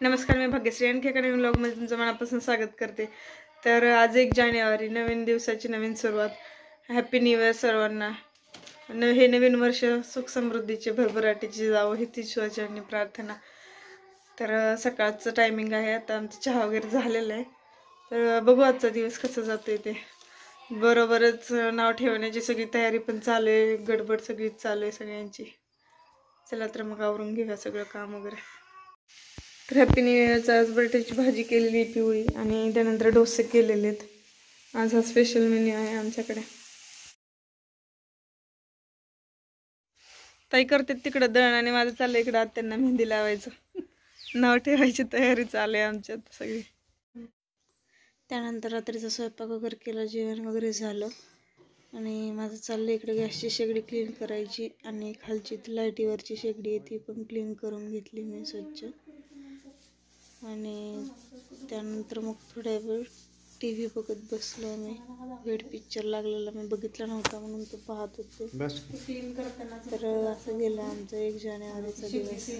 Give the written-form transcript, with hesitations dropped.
नमस्कार, मी भाग्यश्री आणखी एका नवीन व्लॉगमध्ये तुमचं मनापासून स्वागत करते। तर आज 1 जानेवारी, नवीन दिवसाची नवीन सुरुवात। हॅपी न्यू इयर सर्वांना। हे नवीन वर्ष सुख समृद्धीचे भरभराटीचे जावं ही ईश्वराचरणी प्रार्थना। तर सकाळचं टायमिंग आहे, आता आमचं चहा वगैरे झालेलं आहे। तर बघू आजचा दिवस कसा जातोय ते। बरोबरच नाव ठेवण्याची सगळी तयारी पण चालू आहे, गडबड सगळी चालू आहे सगळ्यांची। चला तर मग आवरून घेऊया सगळं काम वगैरे। तर हॅपी न्यू इयरचा आज बटाट्याची भाजी केलेली पिवळी आणि त्यानंतर डोसे केलेले आहेत। आज हा स्पेशल मेन्यू आहे आमच्याकडे। ताई करते तिकडं दळण आणि माझं चाललंय इकडं आत्यांना मेहंदी लावायचं। नाव ठेवायची तयारी चालू आहे आमच्यात सगळी। त्यानंतर रात्रीचा स्वयंपाक वगैरे केला, जेवण वगैरे झालं आणि माझं चाललं इकडे गॅसची शेगडी क्लीन करायची आणि खालची लाईटीवरची शेगडी आहे ती पण क्लीन करून घेतली मी स्वच्छ। आणि त्यानंतर मग थोड्या वेळ TV बघत बसलो मी। वेड पिक्चर लागलेला मी बघितला नव्हता म्हणून तो पाहत होते। तर असं गेलं आमचं 1 जानेवारीचा दिवस।